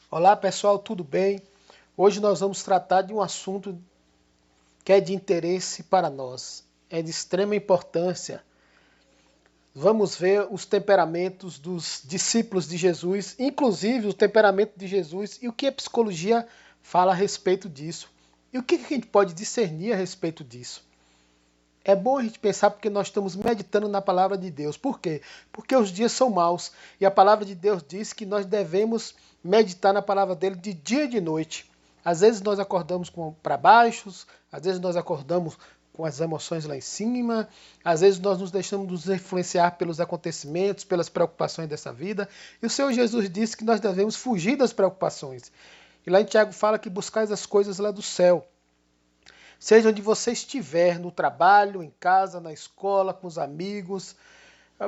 Olá pessoal, tudo bem? Hoje nós vamos tratar de um assunto que é de interesse para nós, é de extrema importância. Vamos ver os temperamentos dos discípulos de Jesus, inclusive o temperamento de Jesus e o que a psicologia fala a respeito disso. E o que a gente pode discernir a respeito disso? É bom a gente pensar porque nós estamos meditando na palavra de Deus. Por quê? Porque os dias são maus e a palavra de Deus diz que nós devemos meditar na palavra dele de dia e de noite. Às vezes nós acordamos para baixos, às vezes nós acordamos com as emoções lá em cima, às vezes nós nos deixamos nos influenciar pelos acontecimentos, pelas preocupações dessa vida. E o Senhor Jesus disse que nós devemos fugir das preocupações. E lá em Tiago fala que buscais as coisas lá do céu. Seja onde você estiver, no trabalho, em casa, na escola, com os amigos,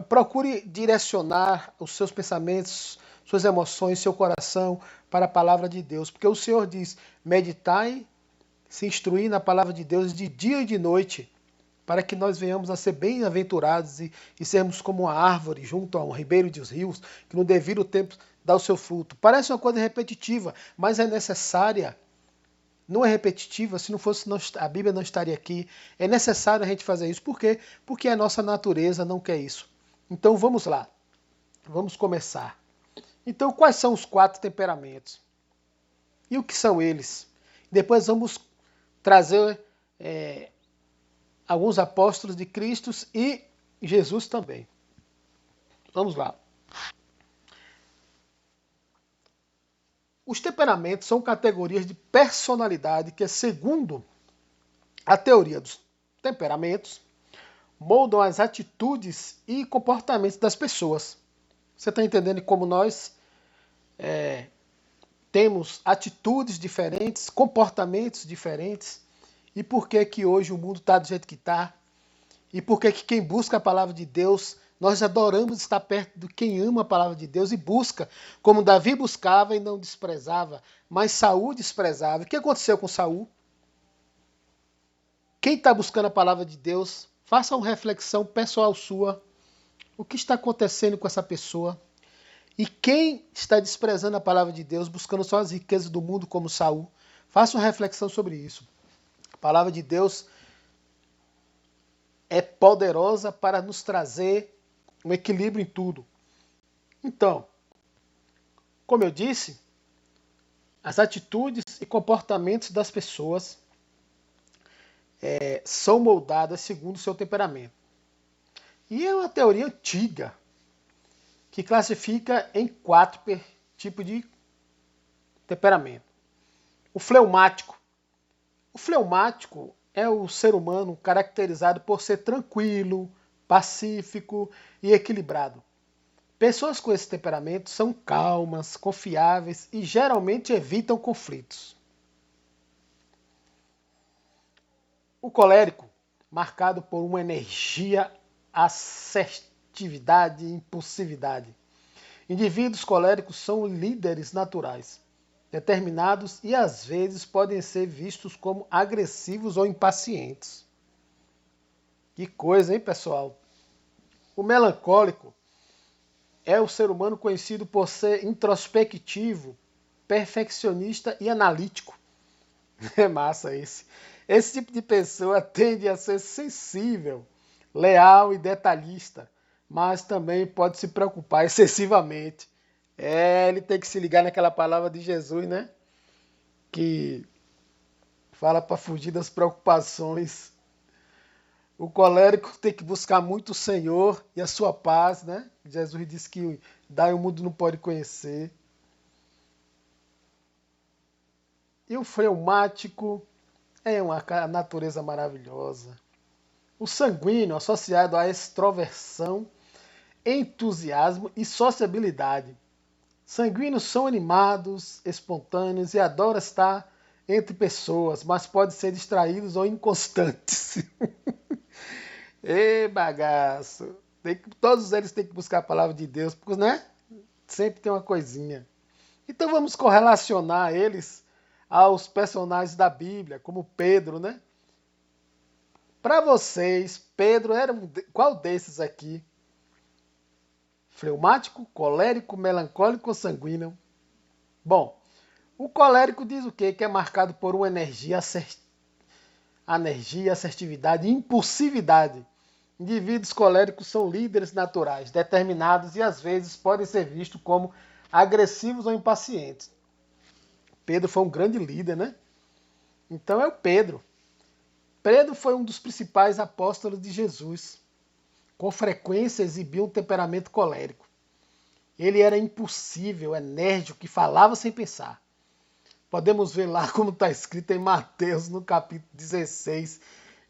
procure direcionar os seus pensamentos, suas emoções, seu coração para a palavra de Deus. Porque o Senhor diz: meditai, se instruir na palavra de Deus de dia e de noite, para que nós venhamos a ser bem-aventurados e sermos como uma árvore junto a um ribeiro dos rios, que no devido tempo dá o seu fruto. Parece uma coisa repetitiva, mas é necessária. Não é repetitiva, se não fosse a Bíblia não estaria aqui. É necessário a gente fazer isso. Por quê? Porque a nossa natureza não quer isso. Então vamos lá. Vamos começar. Então quais são os 4 temperamentos? E o que são eles? Depois vamos trazer alguns apóstolos de Cristo e Jesus também. Vamos lá. Os temperamentos são categorias de personalidade que, segundo a teoria dos temperamentos, moldam as atitudes e comportamentos das pessoas. Você está entendendo como nós temos atitudes diferentes, comportamentos diferentes, e por que que hoje o mundo está do jeito que está, e por que que quem busca a palavra de Deus, nós adoramos estar perto de quem ama a palavra de Deus e busca, como Davi buscava e não desprezava, mas Saul desprezava. O que aconteceu com Saul? Quem está buscando a palavra de Deus, faça uma reflexão pessoal sua. O que está acontecendo com essa pessoa? E quem está desprezando a palavra de Deus, buscando só as riquezas do mundo como Saul, faça uma reflexão sobre isso. A palavra de Deus é poderosa para nos trazer um equilíbrio em tudo. Então, como eu disse, as atitudes e comportamentos das pessoas são moldadas segundo o seu temperamento. E é uma teoria antiga que classifica em 4 tipos de temperamento. O fleumático. O fleumático é o ser humano caracterizado por ser tranquilo, pacífico e equilibrado. Pessoas com esse temperamento são calmas, confiáveis e geralmente evitam conflitos. O colérico, marcado por uma energia, assertividade e impulsividade. Indivíduos coléricos são líderes naturais, determinados e às vezes podem ser vistos como agressivos ou impacientes. Que coisa, hein, pessoal? O melancólico é o ser humano conhecido por ser introspectivo, perfeccionista e analítico. É massa esse. Esse tipo de pessoa tende a ser sensível, leal e detalhista, mas também pode se preocupar excessivamente. Ele tem que se ligar naquela palavra de Jesus, né? Que fala para fugir das preocupações. O colérico tem que buscar muito o Senhor e a sua paz, né? Jesus disse que daí o mundo não pode conhecer. E o fleumático é uma natureza maravilhosa. O sanguíneo, associado à extroversão, entusiasmo e sociabilidade. Sanguíneos são animados, espontâneos e adoram estar entre pessoas, mas podem ser distraídos ou inconstantes. Ê, bagaço! Todos eles têm que buscar a palavra de Deus, porque, né? Sempre tem uma coisinha. Então vamos correlacionar eles aos personagens da Bíblia, como Pedro, né? Para vocês, Pedro era qual desses aqui? Fleumático, colérico, melancólico ou sanguíneo? Bom, O colérico diz o quê? Que é marcado por uma energia, assertividade e impulsividade. Indivíduos coléricos são líderes naturais, determinados e às vezes podem ser vistos como agressivos ou impacientes. Pedro foi um grande líder, né? Então é o Pedro. Pedro foi um dos principais apóstolos de Jesus. Com frequência exibia um temperamento colérico. Ele era impulsivo, enérgico, que falava sem pensar. Podemos ver lá como está escrito em Mateus, no capítulo 16,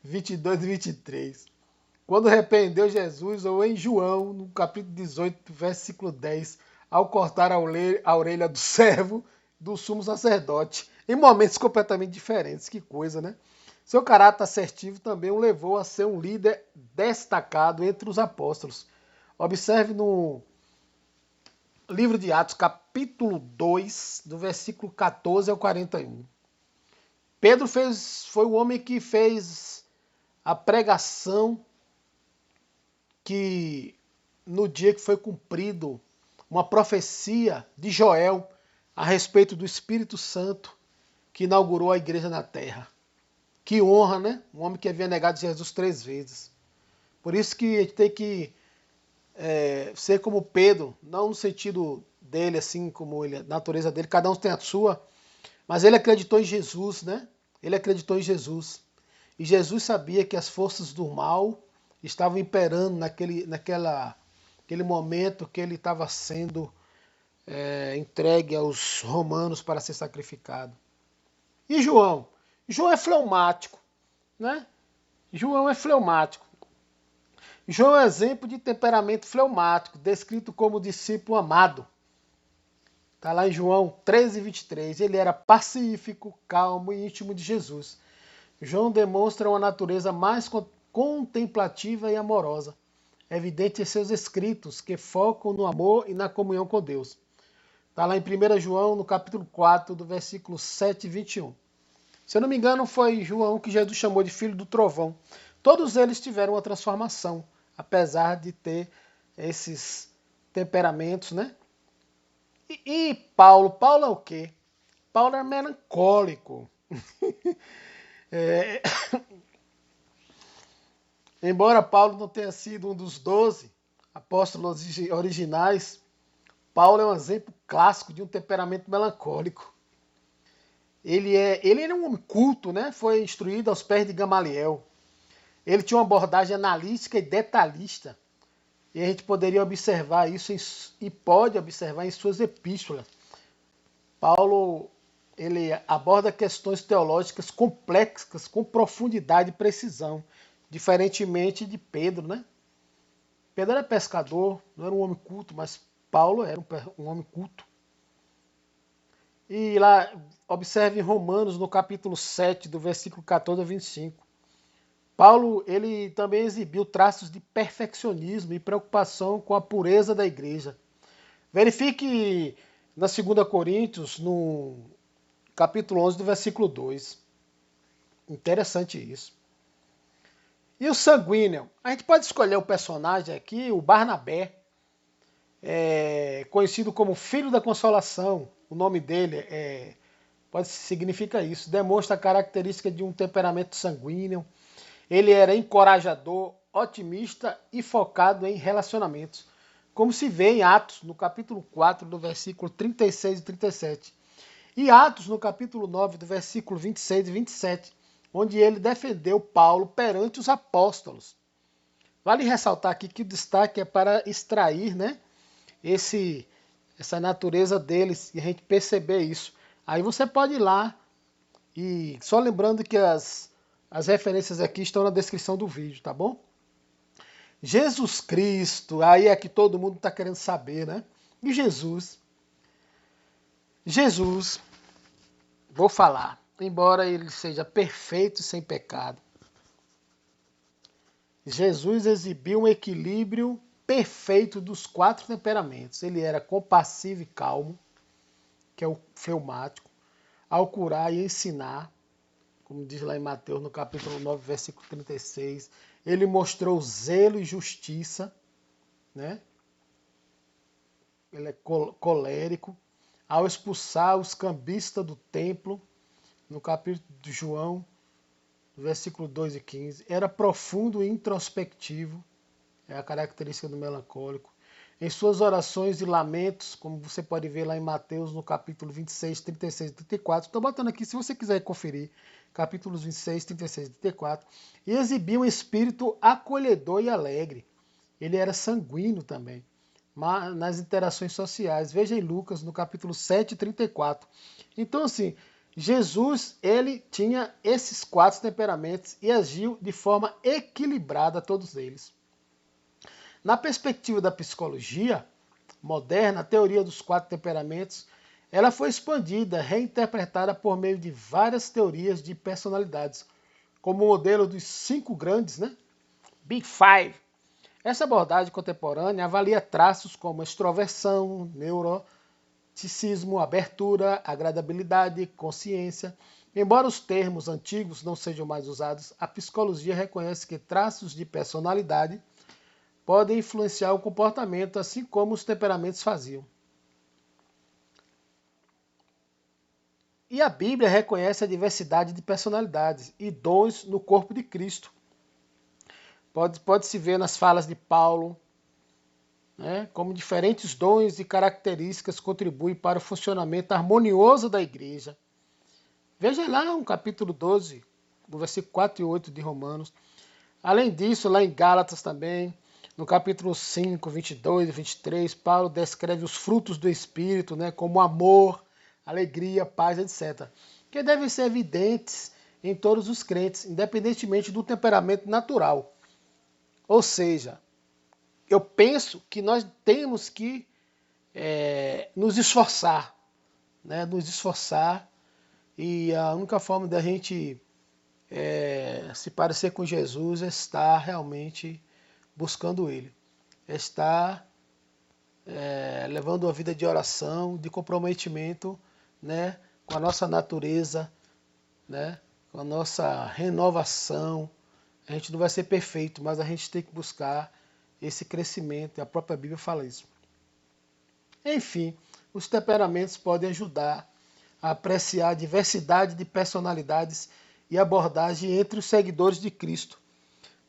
22 e 23. Quando repreendeu Jesus, ou em João, no capítulo 18, versículo 10, ao cortar a orelha do servo do sumo sacerdote, em momentos completamente diferentes. Que coisa, né? Seu caráter assertivo também o levou a ser um líder destacado entre os apóstolos. Observe no livro de Atos, capítulo 2, do versículo 14 ao 41. Pedro foi o homem que fez a pregação que no dia que foi cumprido uma profecia de Joel a respeito do Espírito Santo que inaugurou a igreja na terra. Que honra, né? Um homem que havia negado Jesus 3 vezes. Por isso que a gente tem que ser como Pedro, não no sentido dele, assim como ele, a natureza dele, cada um tem a sua, mas ele acreditou em Jesus, né? Ele acreditou em Jesus. E Jesus sabia que as forças do mal estavam imperando naquele momento que ele estava sendo entregue aos romanos para ser sacrificado. E João? João é fleumático, né? João é fleumático. João é exemplo de temperamento fleumático, descrito como discípulo amado. Está lá em João 13, 23. Ele era pacífico, calmo e íntimo de Jesus. João demonstra uma natureza mais contemplativa e amorosa, evidente em seus escritos, que focam no amor e na comunhão com Deus. Está lá em 1 João, no capítulo 4, do versículo 7 e 21. Se eu não me engano, foi João que Jesus chamou de filho do trovão. Todos eles tiveram uma transformação, apesar de ter esses temperamentos, né? E Paulo? Paulo é o quê? Paulo é melancólico. Embora Paulo não tenha sido um dos 12 apóstolos originais, Paulo é um exemplo clássico de um temperamento melancólico. Ele era um homem culto, né? Foi instruído aos pés de Gamaliel. Ele tinha uma abordagem analítica e detalhista. E a gente poderia observar isso e pode observar em suas epístolas. Paulo ele aborda questões teológicas complexas com profundidade e precisão, diferentemente de Pedro, né? Pedro era pescador, não era um homem culto, mas Paulo era um homem culto. E lá, observe em Romanos, no capítulo 7, do versículo 14 a 25. Paulo ele também exibiu traços de perfeccionismo e preocupação com a pureza da igreja. Verifique na 2 Coríntios, no capítulo 11, do versículo 2. Interessante isso. E o sanguíneo? A gente pode escolher o personagem aqui, o Barnabé, conhecido como Filho da Consolação. O nome dele significa isso. Demonstra a característica de um temperamento sanguíneo. Ele era encorajador, otimista e focado em relacionamentos. Como se vê em Atos, no capítulo 4, do versículo 36 e 37. E Atos, no capítulo 9, do versículo 26 e 27, onde ele defendeu Paulo perante os apóstolos. Vale ressaltar aqui que o destaque é para extrair, né, essa natureza deles e a gente perceber isso. Aí você pode ir lá e só lembrando que as referências aqui estão na descrição do vídeo, tá bom? Jesus Cristo, aí é que todo mundo está querendo saber, né? E Jesus, vou falar, embora ele seja perfeito e sem pecado, Jesus exibiu um equilíbrio perfeito dos 4 temperamentos. Ele era compassivo e calmo, que é o fleumático, ao curar e ensinar, como diz lá em Mateus, no capítulo 9, versículo 36, ele mostrou zelo e justiça, né? Ele é colérico, ao expulsar os cambistas do templo, no capítulo de João, versículo 2 e 15. Era profundo e introspectivo, é a característica do melancólico. Em suas orações e lamentos, como você pode ver lá em Mateus, no capítulo 26, 36 e 34, estou botando aqui, se você quiser conferir, capítulos 26, 36 e 34, e exibia um espírito acolhedor e alegre. Ele era sanguíneo também, mas nas interações sociais. Veja em Lucas, no capítulo 7, 34. Então, assim, Jesus, ele tinha esses 4 temperamentos e agiu de forma equilibrada todos eles. Na perspectiva da psicologia moderna, a teoria dos 4 temperamentos, ela foi expandida, reinterpretada por meio de várias teorias de personalidades, como o modelo dos 5 grandes, né? Big Five. Essa abordagem contemporânea avalia traços como extroversão, neuroticismo, abertura, agradabilidade, consciência. Embora os termos antigos não sejam mais usados, a psicologia reconhece que traços de personalidade podem influenciar o comportamento, assim como os temperamentos faziam. E a Bíblia reconhece a diversidade de personalidades e dons no corpo de Cristo. Pode-se ver nas falas de Paulo, né, como diferentes dons e características contribuem para o funcionamento harmonioso da igreja. Veja lá no capítulo 12, do versículo 4 e 8 de Romanos. Além disso, lá em Gálatas também, no capítulo 5, 22 e 23, Paulo descreve os frutos do Espírito, né, como amor, alegria, paz, etc., que devem ser evidentes em todos os crentes, independentemente do temperamento natural. Ou seja, eu penso que nós temos que nos esforçar, né, e a única forma da gente se parecer com Jesus é estar realmente buscando Ele, é estar levando uma vida de oração, de comprometimento, né, com a nossa natureza, né, com a nossa renovação. A gente não vai ser perfeito, mas a gente tem que buscar esse crescimento, e a própria Bíblia fala isso. Enfim, os temperamentos podem ajudar a apreciar a diversidade de personalidades e abordagem entre os seguidores de Cristo.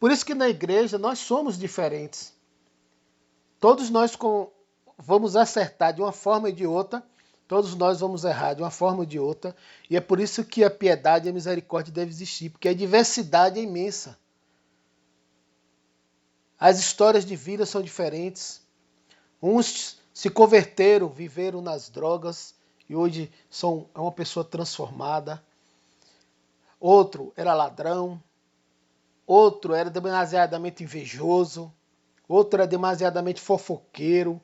Por isso que na igreja nós somos diferentes. Todos nós vamos acertar de uma forma e de outra, todos nós vamos errar de uma forma ou de outra, e é por isso que a piedade e a misericórdia devem existir, porque a diversidade é imensa. As histórias de vida são diferentes. Uns se converteram, viveram nas drogas e hoje é uma pessoa transformada. Outro era ladrão. Outro era demasiadamente invejoso. Outro era demasiadamente fofoqueiro.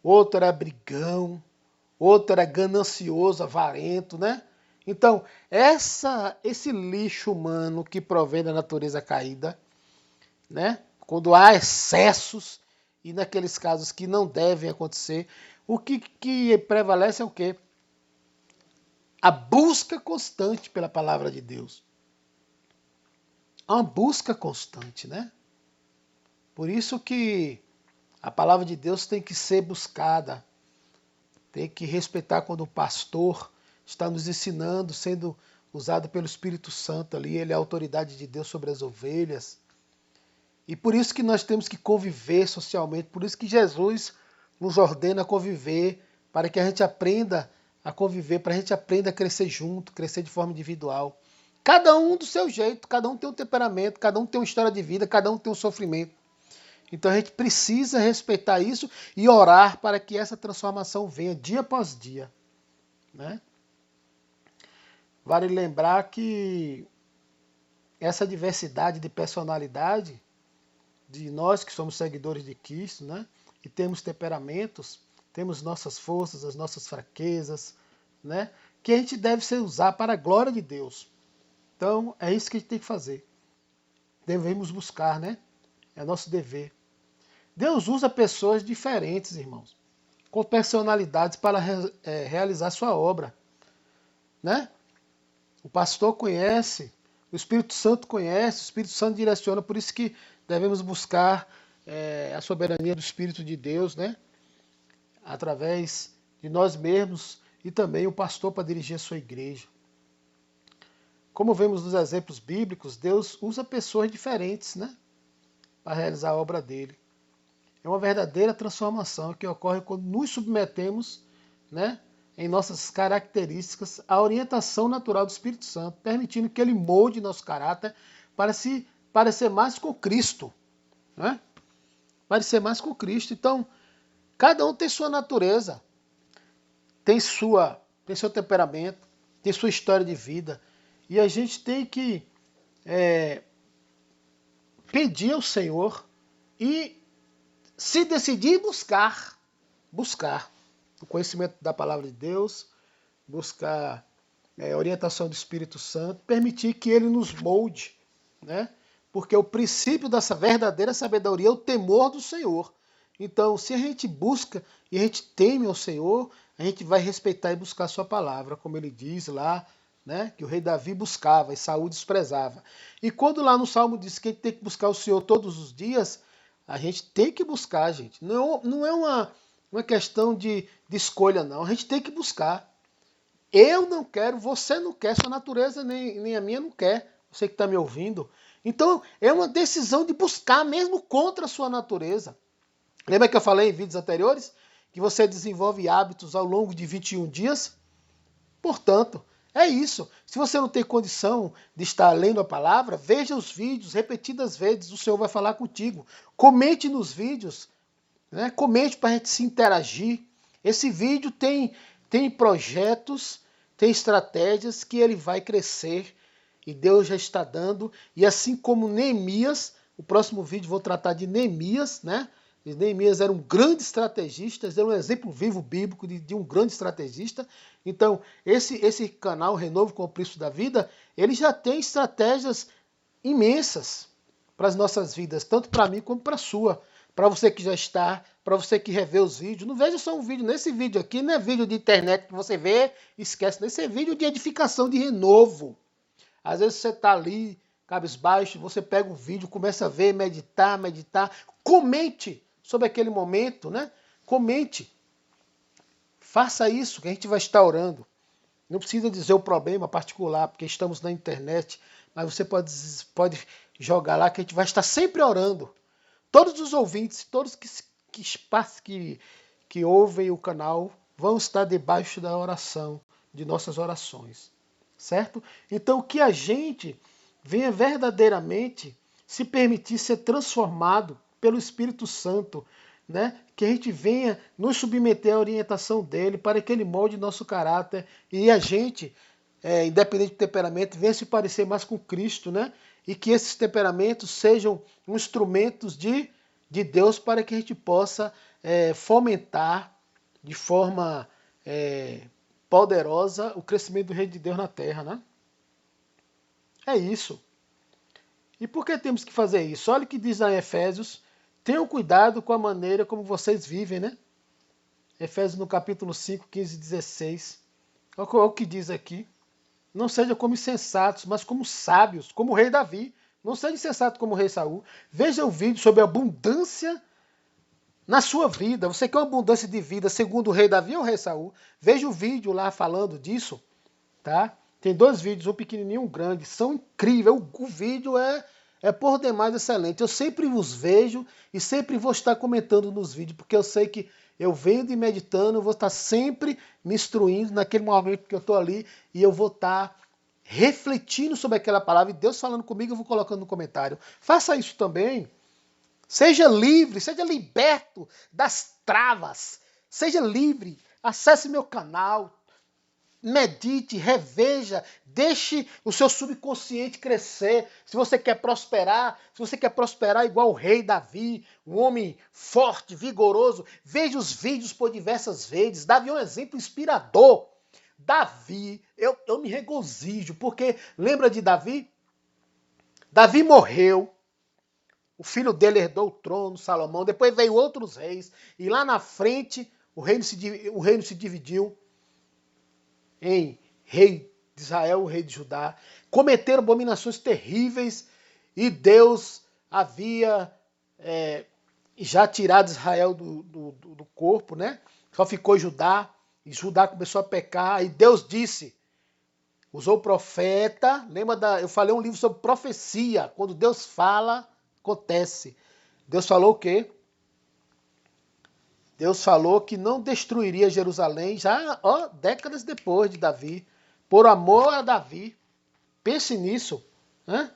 Outro era brigão. Outro era ganancioso, avarento, né? Então, esse lixo humano que provém da natureza caída, né? Quando há excessos, e naqueles casos que não devem acontecer, o que prevalece é o quê? A busca constante pela palavra de Deus. Há uma busca constante, né? Por isso que a palavra de Deus tem que ser buscada, tem que respeitar quando o pastor está nos ensinando, sendo usado pelo Espírito Santo ali, ele é a autoridade de Deus sobre as ovelhas. E por isso que nós temos que conviver socialmente, por isso que Jesus nos ordena a conviver, para que a gente aprenda a conviver, para a gente aprenda a crescer junto, crescer de forma individual. Cada um do seu jeito, cada um tem um temperamento, cada um tem uma história de vida, cada um tem um sofrimento. Então a gente precisa respeitar isso e orar para que essa transformação venha dia após dia, né? Vale lembrar que essa diversidade de personalidade de nós que somos seguidores de Cristo, né? E temos temperamentos, temos nossas forças, as nossas fraquezas, né? Que a gente deve ser usar para a glória de Deus. Então, é isso que a gente tem que fazer. Devemos buscar, né? É nosso dever. Deus usa pessoas diferentes, irmãos, com personalidades para realizar sua obra, né? O pastor conhece, o Espírito Santo conhece, o Espírito Santo direciona, por isso que devemos buscar a soberania do Espírito de Deus, né? Através de nós mesmos e também o pastor para dirigir a sua igreja. Como vemos nos exemplos bíblicos, Deus usa pessoas diferentes, né, para realizar a obra dele. É uma verdadeira transformação que ocorre quando nos submetemos, né, em nossas características à orientação natural do Espírito Santo, permitindo que ele molde nosso caráter para se parecer mais com Cristo. Né? Parecer mais com Cristo. Então, cada um tem sua natureza, tem seu temperamento, tem sua história de vida. E a gente tem que pedir ao Senhor e se decidir buscar o conhecimento da palavra de Deus, buscar a orientação do Espírito Santo, permitir que ele nos molde, né? Porque o princípio dessa verdadeira sabedoria é o temor do Senhor. Então, se a gente busca e a gente teme ao Senhor, a gente vai respeitar e buscar a sua palavra, como ele diz lá, né, que o rei Davi buscava e Saul desprezava. E quando lá no Salmo diz que a gente tem que buscar o Senhor todos os dias, a gente tem que buscar, gente. Não é uma questão de escolha, não. A gente tem que buscar. Eu não quero, você não quer, sua natureza nem a minha não quer. Você que está me ouvindo. Então, é uma decisão de buscar mesmo contra a sua natureza. Lembra que eu falei em vídeos anteriores que você desenvolve hábitos ao longo de 21 dias? Portanto, é isso. Se você não tem condição de estar lendo a palavra, veja os vídeos repetidas vezes, o Senhor vai falar contigo. Comente nos vídeos, né? Comente para a gente se interagir. Esse vídeo tem projetos, tem estratégias que ele vai crescer e Deus já está dando. E assim como Neemias, o próximo vídeo vou tratar de Neemias, né? Neemias era um grande estrategista, era um exemplo vivo bíblico de um grande estrategista. Então, esse canal Renovo com o Príncipe da Vida, ele já tem estratégias imensas para as nossas vidas, tanto para mim como para a sua. Para você que já está, para você que revê os vídeos. Não veja só um vídeo. Nesse vídeo aqui não é vídeo de internet que você vê e esquece. Nesse é vídeo de edificação, de renovo. Às vezes você está ali, cabisbaixo, você pega o vídeo, começa a ver, meditar. Comente sobre aquele momento, né? Comente. Faça isso, que a gente vai estar orando. Não precisa dizer o problema particular, porque estamos na internet, mas você pode jogar lá que a gente vai estar sempre orando. Todos os ouvintes, todos que ouvem o canal, vão estar debaixo da oração, de nossas orações. Certo? Então, que a gente venha verdadeiramente se permitir ser transformado pelo Espírito Santo, né? Que a gente venha nos submeter à orientação dele para que ele molde nosso caráter e a gente, independente do temperamento, venha se parecer mais com Cristo, né? E que esses temperamentos sejam instrumentos de Deus para que a gente possa fomentar de forma poderosa o crescimento do reino de Deus na terra, né? É isso. E por que temos que fazer isso? Olha o que diz lá em Efésios. Tenham cuidado com a maneira como vocês vivem, né? Efésios no capítulo 5, 15 e 16. Olha o que diz aqui. Não sejam como insensatos, mas como sábios, como o rei Davi. Não seja insensato como o rei Saul. Veja o vídeo sobre a abundância na sua vida. Você quer uma abundância de vida segundo o rei Davi ou o rei Saul? Veja o vídeo lá falando disso, tá? Tem 2 vídeos, um pequenininho e um grande. São incríveis. O vídeo é por demais excelente. Eu sempre os vejo e sempre vou estar comentando nos vídeos, porque eu sei que eu vendo e meditando, eu vou estar sempre me instruindo naquele momento que eu estou ali e eu vou estar refletindo sobre aquela palavra e Deus falando comigo, eu vou colocando no comentário. Faça isso também. Seja livre, seja liberto das travas. Seja livre. Acesse meu canal. Medite, reveja, deixe o seu subconsciente crescer. Se você quer prosperar igual o rei Davi, um homem forte, vigoroso, veja os vídeos por diversas vezes. Davi é um exemplo inspirador. Davi, eu me regozijo, porque lembra de Davi? Davi morreu, o filho dele herdou o trono, Salomão, depois veio outros reis, e lá na frente o reino se dividiu em rei de Israel, o rei de Judá, cometeram abominações terríveis e Deus havia já tirado Israel do corpo, né? Só ficou Judá. e Judá começou a pecar, e Deus disse, usou o profeta, eu falei um livro sobre profecia, quando Deus fala, acontece. Deus falou o quê? Deus falou que não destruiria Jerusalém já décadas depois de Davi, por amor a Davi. Pense nisso, né?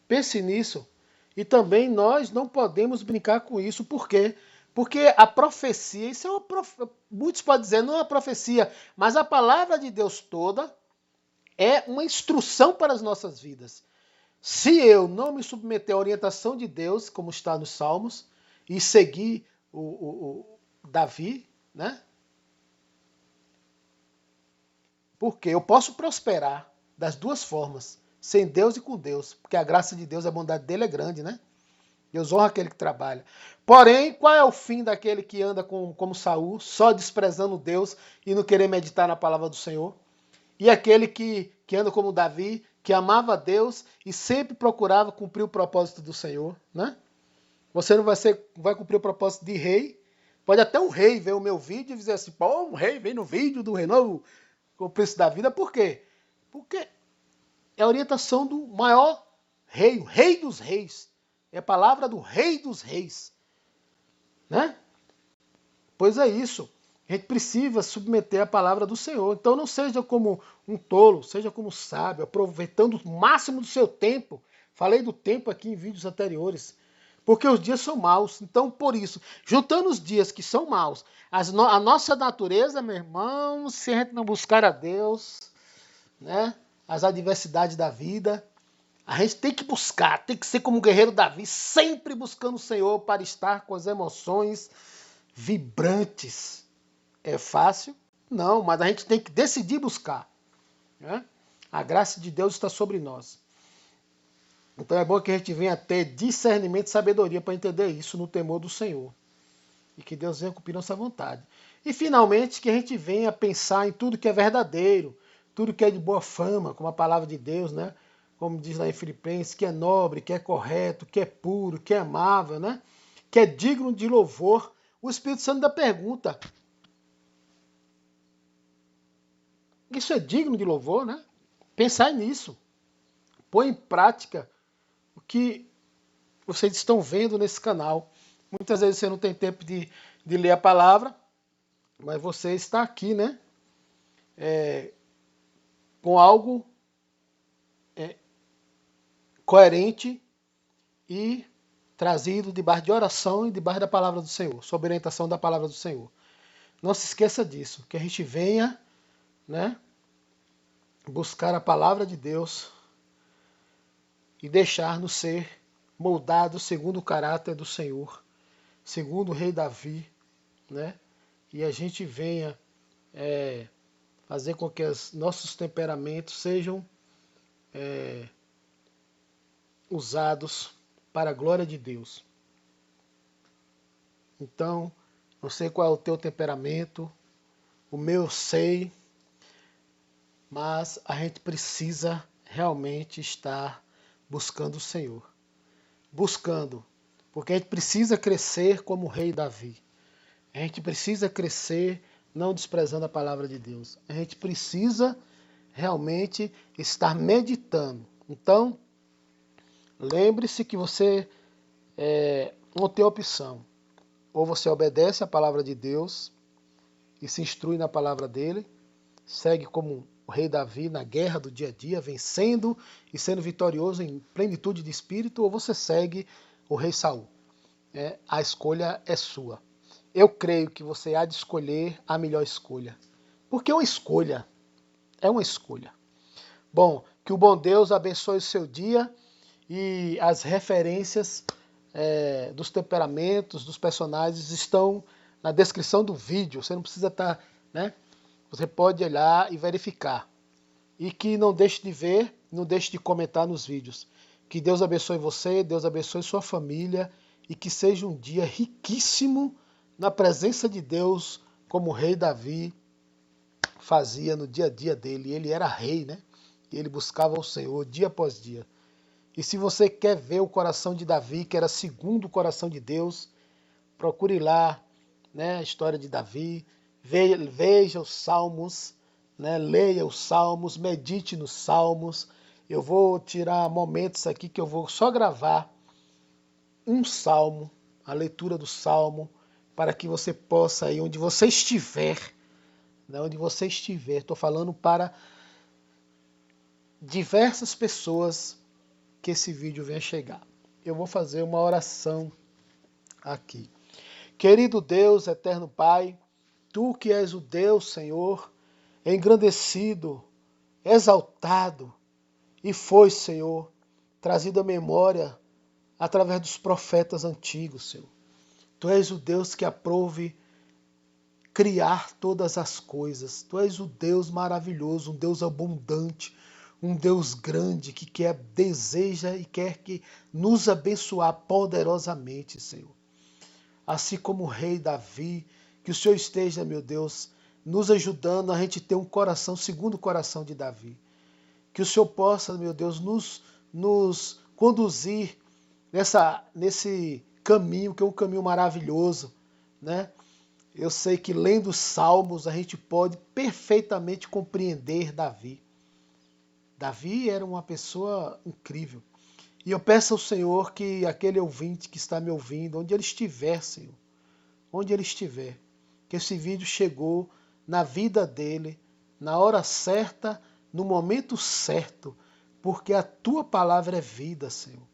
Pense nisso. E também nós não podemos brincar com isso. Por quê? Porque a profecia, isso é muitos podem dizer, não é uma profecia, mas a palavra de Deus toda é uma instrução para as nossas vidas. Se eu não me submeter à orientação de Deus, como está nos Salmos, e seguir o Davi, né? Porque eu posso prosperar das duas formas, sem Deus e com Deus, porque a graça de Deus, a bondade dele é grande, né? Deus honra aquele que trabalha. Porém, qual é o fim daquele que anda como Saul, só desprezando Deus e não querer meditar na palavra do Senhor? E aquele que anda como Davi, que amava a Deus e sempre procurava cumprir o propósito do Senhor, né? Você não vai cumprir o propósito de rei. Pode até um rei ver o meu vídeo e dizer assim, pô, um rei vem no vídeo do renovo com o preço da vida. Por quê? Porque é a orientação do maior rei, o rei dos reis. É a palavra do rei dos reis, né? Pois é isso. A gente precisa submeter a palavra do Senhor. Então não seja como um tolo, seja como sábio, aproveitando o máximo do seu tempo. Falei do tempo aqui em vídeos anteriores. Porque os dias são maus. Então, por isso, juntando os dias que são maus, a nossa natureza, meu irmão, se a gente não buscar a Deus, né, as adversidades da vida, a gente tem que buscar, tem que ser como o guerreiro Davi, sempre buscando o Senhor para estar com as emoções vibrantes. É fácil? Não, mas a gente tem que decidir buscar, né? A graça de Deus está sobre nós. Então é bom que a gente venha ter discernimento e sabedoria para entender isso no temor do Senhor. E que Deus venha cumprir nossa vontade. E finalmente que a gente venha pensar em tudo que é verdadeiro, tudo que é de boa fama, como a palavra de Deus, né? Como diz lá em Filipenses, que é nobre, que é correto, que é puro, que é amável, né? Que é digno de louvor. O Espírito Santo ainda pergunta, isso é digno de louvor, né? Pensar nisso. Põe em prática o que vocês estão vendo nesse canal. Muitas vezes você não tem tempo de ler a palavra, mas você está aqui, né? Com algo coerente e trazido debaixo de oração e debaixo da palavra do Senhor, sob orientação da palavra do Senhor. Não se esqueça disso, que a gente venha, né, buscar a palavra de Deus e deixar-nos ser moldados segundo o caráter do Senhor, segundo o rei Davi, né? E a gente venha fazer com que os nossos temperamentos sejam usados para a glória de Deus. Então, não sei qual é o teu temperamento, o meu eu sei, mas a gente precisa realmente estar buscando o Senhor. Buscando, porque a gente precisa crescer como o rei Davi. A gente precisa crescer não desprezando a palavra de Deus. A gente precisa realmente estar meditando. Então, lembre-se que você não tem opção. Ou você obedece à palavra de Deus e se instrui na palavra dele, segue como o rei Davi na guerra do dia a dia, vencendo e sendo vitorioso em plenitude de espírito, ou você segue o rei Saul. A escolha é sua. Eu creio que você há de escolher a melhor escolha. Porque é uma escolha. É uma escolha. Bom, que o bom Deus abençoe o seu dia e as referências dos temperamentos, dos personagens estão na descrição do vídeo. Você não precisa estar, né? Você pode olhar e verificar. E que não deixe de ver, não deixe de comentar nos vídeos. Que Deus abençoe você, Deus abençoe sua família e que seja um dia riquíssimo na presença de Deus, como o rei Davi fazia no dia a dia dele. Ele era rei, né? E ele buscava o Senhor dia após dia. E se você quer ver o coração de Davi, que era segundo o coração de Deus, procure lá, né, a história de Davi, veja os Salmos, né? Leia os Salmos, medite nos Salmos. Eu vou tirar momentos aqui que eu vou só gravar um salmo, a leitura do salmo, para que você possa aí, onde você estiver, né? Onde você estiver, estou falando para diversas pessoas que esse vídeo venha chegar. Eu vou fazer uma oração aqui. Querido Deus, eterno Pai, Tu que és o Deus, Senhor, engrandecido, exaltado, e foi, Senhor, trazido à memória através dos profetas antigos, Senhor. Tu és o Deus que aprove criar todas as coisas. Tu és o Deus maravilhoso, um Deus abundante, um Deus grande que deseja e quer que nos abençoar poderosamente, Senhor. Assim como o rei Davi, que o Senhor esteja, meu Deus, nos ajudando a gente ter um coração segundo o coração de Davi. Que o Senhor possa, meu Deus, nos conduzir nesse caminho, que é um caminho maravilhoso, né? Eu sei que lendo os Salmos a gente pode perfeitamente compreender Davi. Davi era uma pessoa incrível. E eu peço ao Senhor que aquele ouvinte que está me ouvindo, onde ele estiver, Senhor, onde ele estiver, que esse vídeo chegou na vida dele, na hora certa, no momento certo, porque a tua palavra é vida, Senhor.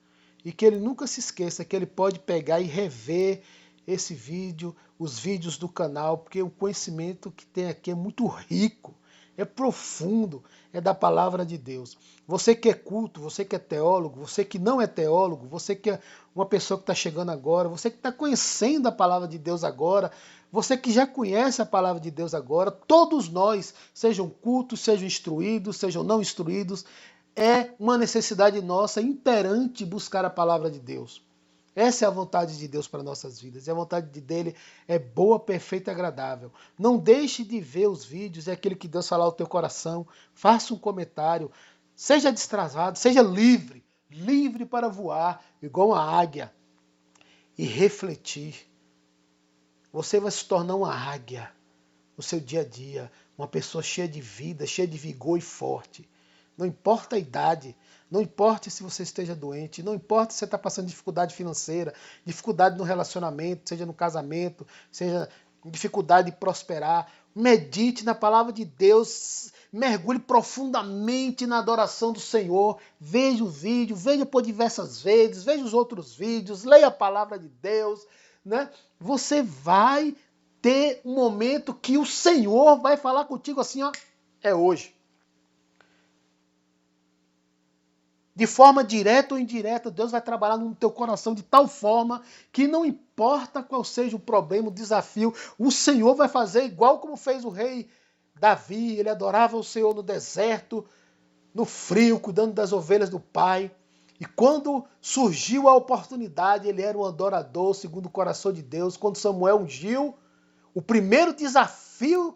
E que ele nunca se esqueça que ele pode pegar e rever esse vídeo, os vídeos do canal, porque o conhecimento que tem aqui é muito rico, é profundo, é da palavra de Deus. Você que é culto, você que é teólogo, você que não é teólogo, você que é uma pessoa que está chegando agora, você que está conhecendo a palavra de Deus agora, você que já conhece a palavra de Deus agora, todos nós, sejam cultos, sejam instruídos, sejam não instruídos, é uma necessidade nossa imperante buscar a palavra de Deus. Essa é a vontade de Deus para nossas vidas. E a vontade dele é boa, perfeita e agradável. Não deixe de ver os vídeos, é aquilo que Deus falar ao teu coração. Faça um comentário. Seja destravado, seja livre. Livre para voar, igual uma águia. E refletir. Você vai se tornar uma águia no seu dia a dia. Uma pessoa cheia de vida, cheia de vigor e forte. Não importa a idade, não importa se você esteja doente, não importa se você está passando dificuldade financeira, dificuldade no relacionamento, seja no casamento, seja dificuldade de prosperar. Medite na palavra de Deus, mergulhe profundamente na adoração do Senhor, veja o vídeo, veja por diversas vezes, veja os outros vídeos, leia a palavra de Deus, né? Você vai ter um momento que o Senhor vai falar contigo assim, ó, é hoje. De forma direta ou indireta, Deus vai trabalhar no teu coração de tal forma que não importa qual seja o problema, o desafio, o Senhor vai fazer igual como fez o rei Davi. Ele adorava o Senhor no deserto, no frio, cuidando das ovelhas do pai. E quando surgiu a oportunidade, ele era um adorador segundo o coração de Deus. Quando Samuel ungiu, o primeiro desafio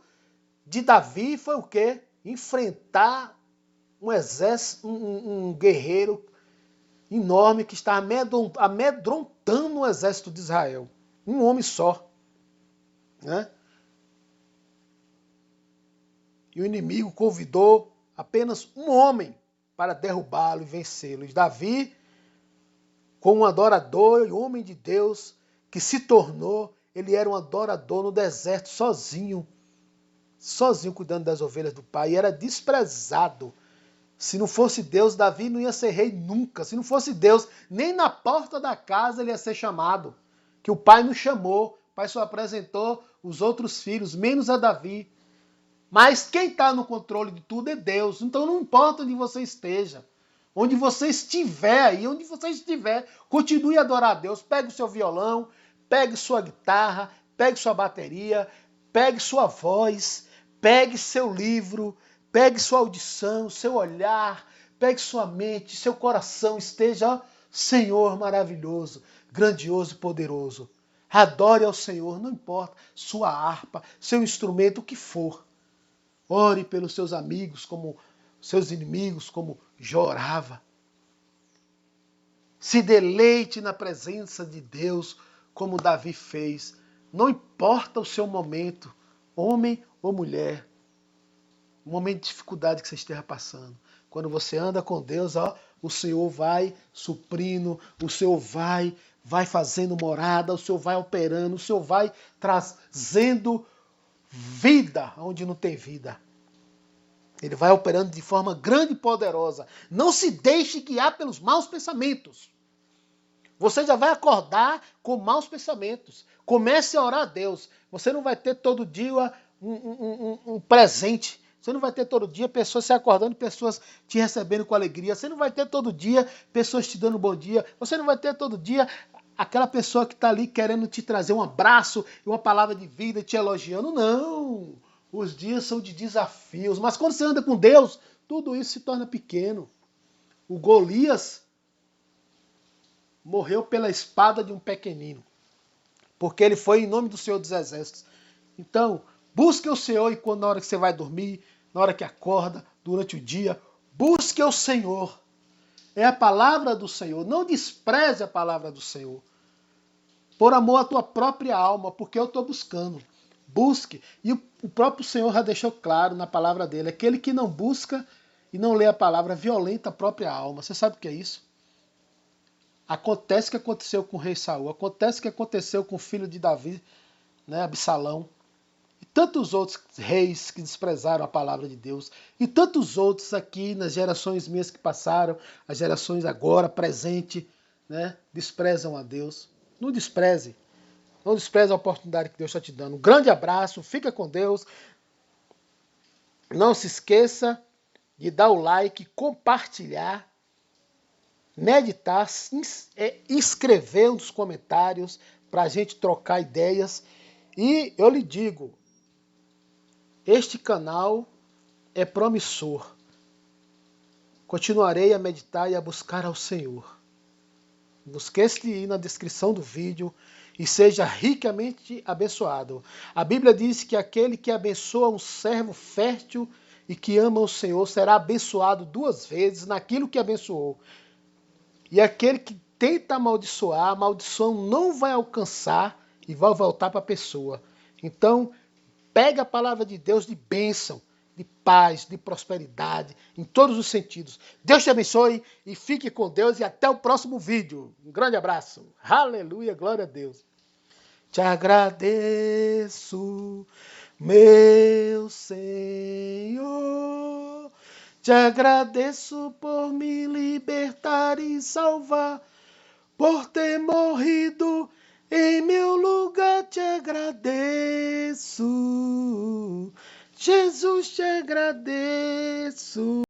de Davi foi o quê? Enfrentar um exército, um guerreiro enorme que está amedrontando o exército de Israel. Um homem só. Né? E o inimigo convidou apenas um homem para derrubá-lo e vencê-lo. E Davi, como um adorador e homem de Deus, que se tornou, ele era um adorador no deserto, sozinho cuidando das ovelhas do pai, e era desprezado. Se não fosse Deus, Davi não ia ser rei nunca. Se não fosse Deus, nem na porta da casa ele ia ser chamado. Que o pai não chamou, o pai só apresentou os outros filhos, menos a Davi. Mas quem está no controle de tudo é Deus. Então não importa onde você esteja. Onde você estiver aí, onde você estiver, continue a adorar a Deus. Pegue o seu violão, pegue sua guitarra, pegue sua bateria, pegue sua voz, pegue seu livro, pegue sua audição, seu olhar, pegue sua mente, seu coração, esteja, Senhor maravilhoso, grandioso e poderoso. Adore ao Senhor, não importa, sua harpa, seu instrumento, o que for. Ore pelos seus amigos, como seus inimigos, como Jó orava. Se deleite na presença de Deus, como Davi fez. Não importa o seu momento, homem ou mulher, um momento de dificuldade que você esteja passando. Quando você anda com Deus, ó, o Senhor vai suprindo, o Senhor vai fazendo morada, o Senhor vai operando, o Senhor vai trazendo vida onde não tem vida. Ele vai operando de forma grande e poderosa. Não se deixe guiar pelos maus pensamentos. Você já vai acordar com maus pensamentos. Comece a orar a Deus. Você não vai ter todo dia um presente. Você não vai ter todo dia pessoas se acordando, pessoas te recebendo com alegria. Você não vai ter todo dia pessoas te dando bom dia. Você não vai ter todo dia aquela pessoa que está ali querendo te trazer um abraço e uma palavra de vida, te elogiando. Não! Os dias são de desafios. Mas quando você anda com Deus, tudo isso se torna pequeno. O Golias morreu pela espada de um pequenino, porque ele foi em nome do Senhor dos Exércitos. Então, busque o Senhor e quando na hora que você vai dormir, na hora que acorda, durante o dia, busque o Senhor. É a palavra do Senhor. Não despreze a palavra do Senhor. Por amor à tua própria alma, porque eu estou buscando. Busque. E o próprio Senhor já deixou claro na palavra dele. Aquele que não busca e não lê a palavra violenta a própria alma. Você sabe o que é isso? Acontece o que aconteceu com o rei Saul. Acontece o que aconteceu com o filho de Davi, né, Absalão. E tantos outros reis que desprezaram a palavra de Deus. E tantos outros aqui nas gerações minhas que passaram, as gerações agora, presente, né, desprezam a Deus. Não despreze. Não despreze a oportunidade que Deus está te dando. Um grande abraço, fica com Deus. Não se esqueça de dar o like, compartilhar, meditar, escrever nos comentários para a gente trocar ideias. E eu lhe digo, este canal é promissor. Continuarei a meditar e a buscar ao Senhor. Não esqueça de ir na descrição do vídeo e seja ricamente abençoado. A Bíblia diz que aquele que abençoa um servo fértil e que ama o Senhor será abençoado 2 vezes naquilo que abençoou. E aquele que tenta amaldiçoar, a maldição não vai alcançar e vai voltar para a pessoa. Então, pega a palavra de Deus de bênção, de paz, de prosperidade, em todos os sentidos. Deus te abençoe e fique com Deus e até o próximo vídeo. Um grande abraço. Aleluia, glória a Deus. Te agradeço, meu Senhor. Te agradeço por me libertar e salvar, por ter morrido em meu lugar. Te agradeço, Jesus, te agradeço.